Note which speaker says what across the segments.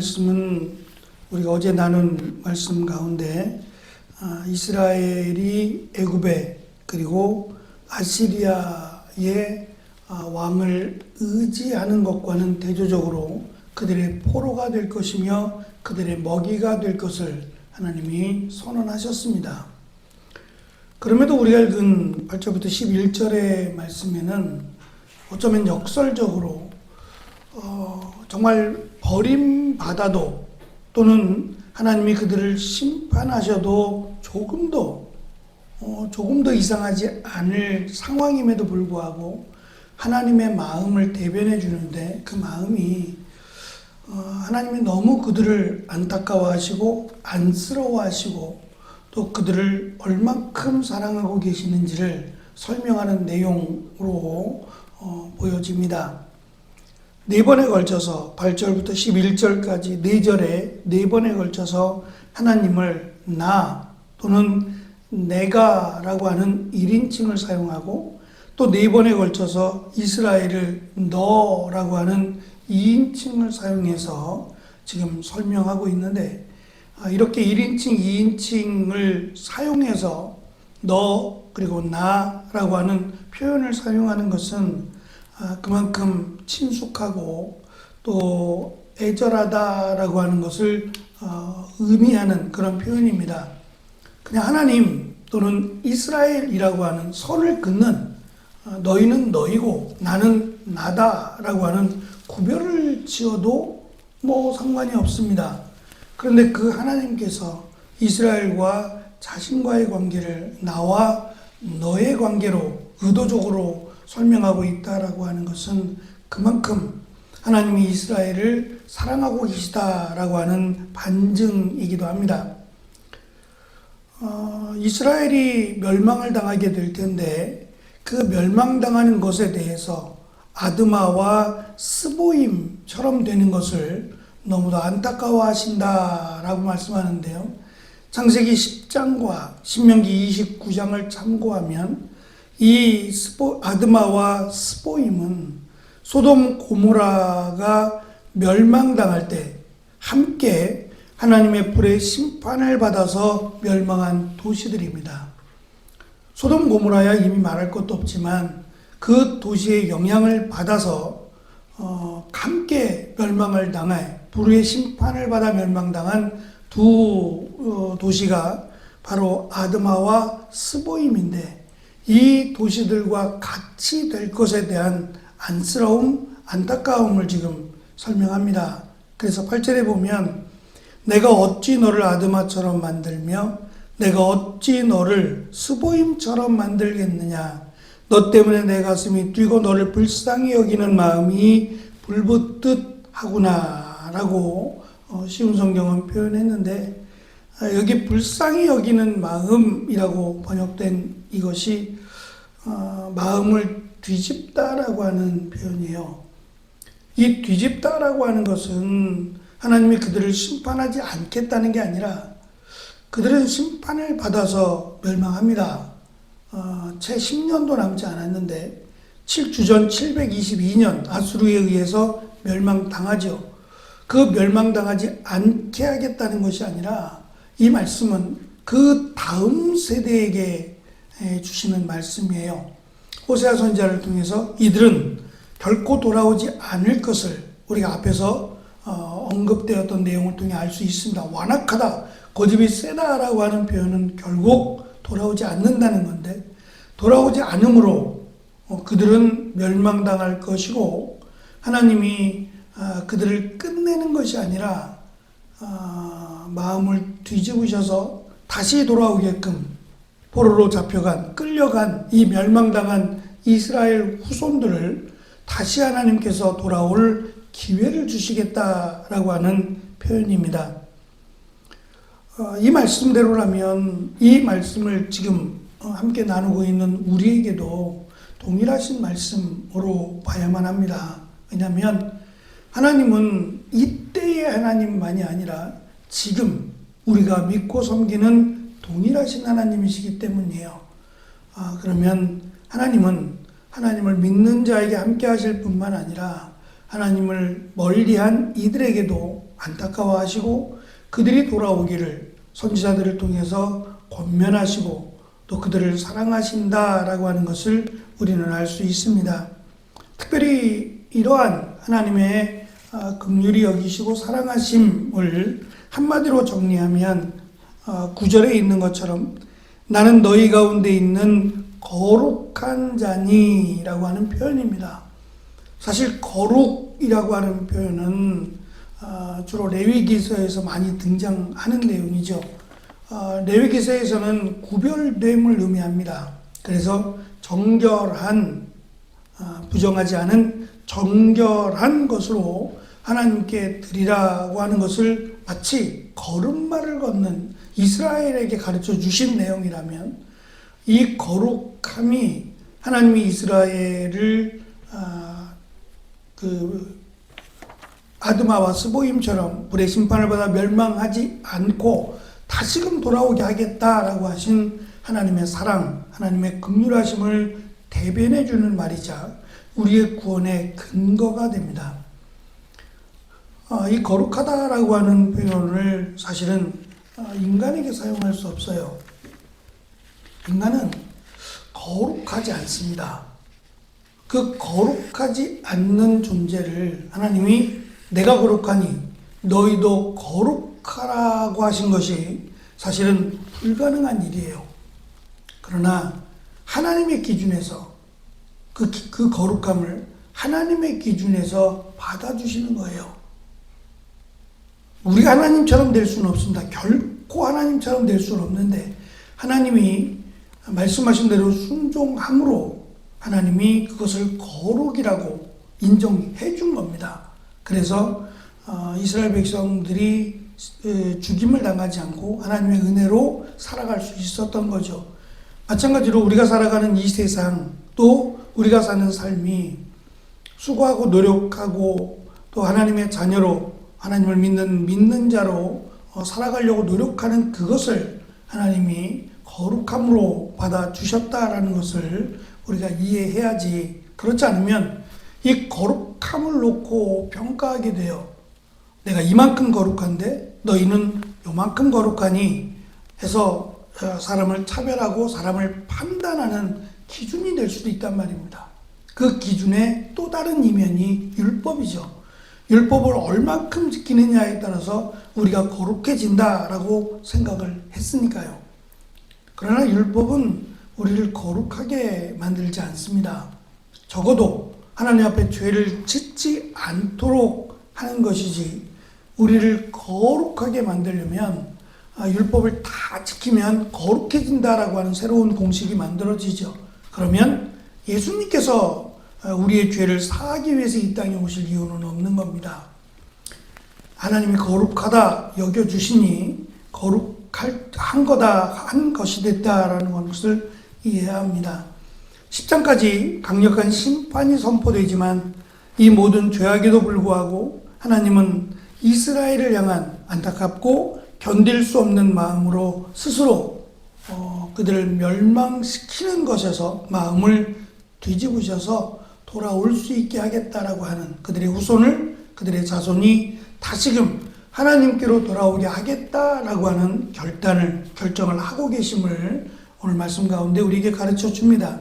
Speaker 1: 말씀은 우리가 어제 나눈 말씀 가운데 이스라엘이 애굽에 그리고 아시리아의 왕을 의지하는 것과는 대조적으로 그들의 포로가 될 것이며 그들의 먹이가 될 것을 하나님이 선언하셨습니다. 그럼에도 우리가 읽은 8절부터 11절의 말씀에는 어쩌면 역설적으로 정말 버림받아도 또는 하나님이 그들을 심판하셔도 조금도 이상하지 않을 상황임에도 불구하고 하나님의 마음을 대변해 주는데 그 마음이 하나님이 너무 그들을 안타까워하시고 안쓰러워하시고 또 그들을 얼만큼 사랑하고 계시는지를 설명하는 내용으로 보여집니다. 네 번에 걸쳐서 8절부터 11절까지 4절에 4번에 걸쳐서 하나님을 나 또는 내가라고 하는 1인칭을 사용하고 또 4번에 걸쳐서 이스라엘을 너라고 하는 2인칭을 사용해서 지금 설명하고 있는데 이렇게 1인칭, 2인칭을 사용해서 너 그리고 나라고 하는 표현을 사용하는 것은 그만큼 친숙하고 또 애절하다라고 하는 것을 의미하는 그런 표현입니다. 그냥 하나님 또는 이스라엘이라고 하는 선을 긋는 너희는 너희고 나는 나다라고 하는 구별을 지어도 상관이 없습니다. 그런데 그 하나님께서 이스라엘과 자신과의 관계를 나와 너의 관계로 의도적으로 설명하고 있다라고 하는 것은 그만큼 하나님이 이스라엘을 사랑하고 계시다라고 하는 반증이기도 합니다. 이스라엘이 멸망을 당하게 될 텐데 그 멸망당하는 것에 대해서 아드마와 스보임처럼 되는 것을 너무도 안타까워하신다라고 말씀하는데요. 창세기 10장과 신명기 29장을 참고하면 이 아드마와 스보임은 소돔 고모라가 멸망당할 때 함께 하나님의 불의 심판을 받아서 멸망한 도시들입니다. 소돔 고모라야 이미 말할 것도 없지만 그 도시의 영향을 받아서 함께 멸망을 당해 불의 심판을 받아 멸망당한 두 도시가 바로 아드마와 스보임인데 이 도시들과 같이 될 것에 대한 안쓰러움, 안타까움을 지금 설명합니다. 그래서 8절에 보면 내가 어찌 너를 아드마처럼 만들며 내가 어찌 너를 스보임처럼 만들겠느냐. 너 때문에 내 가슴이 뛰고 너를 불쌍히 여기는 마음이 불붙듯 하구나 라고 쉬운 성경은 표현했는데 여기 불쌍히 여기는 마음이라고 번역된 이것이 마음을 뒤집다라고 하는 표현이에요. 이 뒤집다라고 하는 것은 하나님이 그들을 심판하지 않겠다는 게 아니라 그들은 심판을 받아서 멸망합니다. 채 10년도 남지 않았는데 7주전 722년 아수르에 의해서 멸망당하죠. 그 멸망당하지 않게 하겠다는 것이 아니라 이 말씀은 그 다음 세대에게 주시는 말씀이에요. 호세아 선지자를 통해서 이들은 결코 돌아오지 않을 것을 우리가 앞에서 언급되었던 내용을 통해 알 수 있습니다. 완악하다, 고집이 세다라고 하는 표현은 결국 돌아오지 않는다는 건데 돌아오지 않으므로 그들은 멸망당할 것이고 하나님이 그들을 끝내는 것이 아니라 마음을 뒤집으셔서 다시 돌아오게끔 포로로 잡혀간 끌려간 이 멸망당한 이스라엘 후손들을 다시 하나님께서 돌아올 기회를 주시겠다라고 하는 표현입니다. 이 말씀대로라면 이 말씀을 지금 함께 나누고 있는 우리에게도 동일하신 말씀으로 봐야만 합니다. 왜냐하면 하나님은 이때의 하나님만이 아니라 지금 우리가 믿고 섬기는 동일하신 하나님이시기 때문이에요. 그러면 하나님은 하나님을 믿는 자에게 함께 하실 뿐만 아니라 하나님을 멀리한 이들에게도 안타까워하시고 그들이 돌아오기를 선지자들을 통해서 권면하시고 또 그들을 사랑하신다라고 하는 것을 우리는 알 수 있습니다. 특별히 이러한 하나님의 긍휼히 여기시고 사랑하심을 한마디로 정리하면 9절에 있는 것처럼 나는 너희 가운데 있는 거룩한 자니 라고 하는 표현입니다. 사실 거룩이라고 하는 표현은 주로 레위기서에서 많이 등장하는 내용이죠. 레위기서에서는 구별됨을 의미합니다. 그래서 정결한, 부정하지 않은 정결한 것으로 하나님께 드리라고 하는 것을 마치 걸음마를 걷는 이스라엘에게 가르쳐 주신 내용이라면 이 거룩함이 하나님이 이스라엘을 아드마와 스보임처럼 불의 심판을 받아 멸망하지 않고 다시금 돌아오게 하겠다라고 하신 하나님의 사랑, 하나님의 긍휼하심을 대변해 주는 말이자 우리의 구원의 근거가 됩니다. 이 거룩하다라고 하는 표현을 사실은 인간에게 사용할 수 없어요. 인간은 거룩하지 않습니다. 그 거룩하지 않는 존재를 하나님이 내가 거룩하니 너희도 거룩하라고 하신 것이 사실은 불가능한 일이에요. 그러나 하나님의 기준에서 그 거룩함을 하나님의 기준에서 받아주시는 거예요. 우리가 하나님처럼 될 수는 없습니다. 결코 하나님처럼 될 수는 없는데 하나님이 말씀하신 대로 순종함으로 하나님이 그것을 거룩이라고 인정해 준 겁니다. 그래서 이스라엘 백성들이 죽임을 당하지 않고 하나님의 은혜로 살아갈 수 있었던 거죠. 마찬가지로 우리가 살아가는 이 세상 또 우리가 사는 삶이 수고하고 노력하고 또 하나님의 자녀로 하나님을 믿는 자로 살아가려고 노력하는 그것을 하나님이 거룩함으로 받아주셨다라는 것을 우리가 이해해야지. 그렇지 않으면 이 거룩함을 놓고 평가하게 돼요. 내가 이만큼 거룩한데 너희는 요만큼 거룩하니 해서 사람을 차별하고 사람을 판단하는 기준이 될 수도 있단 말입니다. 그 기준의 또 다른 이면이 율법이죠. 율법을 얼만큼 지키느냐에 따라서 우리가 거룩해진다라고 생각을 했으니까요. 그러나 율법은 우리를 거룩하게 만들지 않습니다. 적어도 하나님 앞에 죄를 짓지 않도록 하는 것이지 우리를 거룩하게 만들려면 율법을 다 지키면 거룩해진다라고 하는 새로운 공식이 만들어지죠. 그러면 예수님께서 우리의 죄를 사하기 위해서 이 땅에 오실 이유는 없는 겁니다. 하나님이 거룩하다 여겨주시니 거룩한 거다, 한 것이 됐다라는 것을 이해해야 합니다. 10장까지 강력한 심판이 선포되지만 이 모든 죄악에도 불구하고 하나님은 이스라엘을 향한 안타깝고 견딜 수 없는 마음으로 스스로 그들을 멸망시키는 것에서 마음을 뒤집으셔서 돌아올 수 있게 하겠다라고 하는 그들의 후손을, 그들의 자손이 다시금 하나님께로 돌아오게 하겠다라고 하는 결정을 하고 계심을 오늘 말씀 가운데 우리에게 가르쳐 줍니다.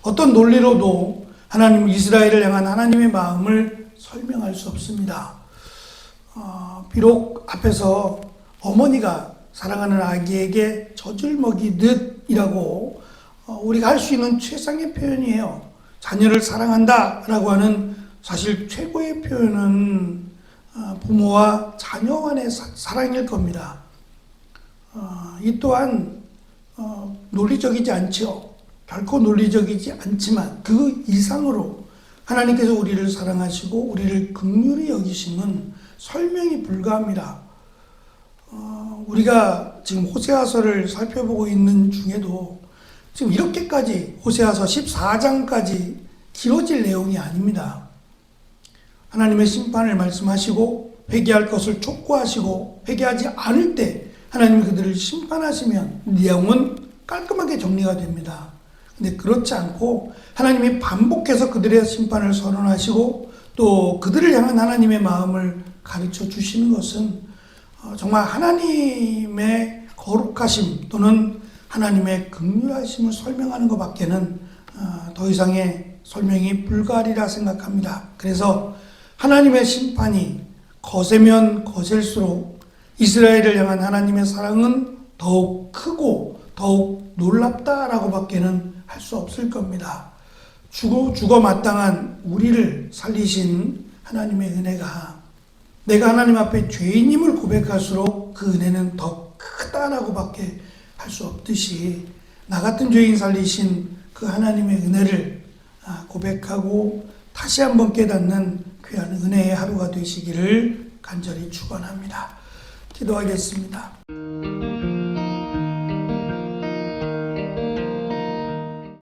Speaker 1: 어떤 논리로도 하나님 이스라엘을 향한 하나님의 마음을 설명할 수 없습니다. 비록 앞에서 어머니가 사랑하는 아기에게 젖을 먹이듯이라고 우리가 할 수 있는 최상의 표현이에요. 자녀를 사랑한다라고 하는 사실 최고의 표현은 부모와 자녀 간의 사랑일 겁니다. 이 또한 논리적이지 않죠. 결코 논리적이지 않지만 그 이상으로 하나님께서 우리를 사랑하시고 우리를 긍휼히 여기심은 설명이 불가합니다. 우리가 지금 호세아서를 살펴보고 있는 중에도 지금 이렇게까지 호세아서 14장까지 길어질 내용이 아닙니다. 하나님의 심판을 말씀하시고 회개할 것을 촉구하시고 회개하지 않을 때 하나님이 그들을 심판하시면 내용은 깔끔하게 정리가 됩니다. 근데 그렇지 않고 하나님이 반복해서 그들의 심판을 선언하시고 또 그들을 향한 하나님의 마음을 가르쳐 주시는 것은 정말 하나님의 거룩하심 또는 하나님의 긍휼하심을 설명하는 것밖에는 더 이상의 설명이 불가하리라 생각합니다. 그래서 하나님의 심판이 거세면 거셀수록 이스라엘을 향한 하나님의 사랑은 더욱 크고 더욱 놀랍다라고 밖에는 할 수 없을 겁니다. 죽어 마땅한 우리를 살리신 하나님의 은혜가 내가 하나님 앞에 죄인임을 고백할수록 그 은혜는 더 크다라고 밖에 할 수 없듯이 나 같은 죄인 살리신 그 하나님의 은혜를 고백하고 다시 한번 깨닫는 귀한 은혜의 하루가 되시기를 간절히 축원합니다. 기도하겠습니다.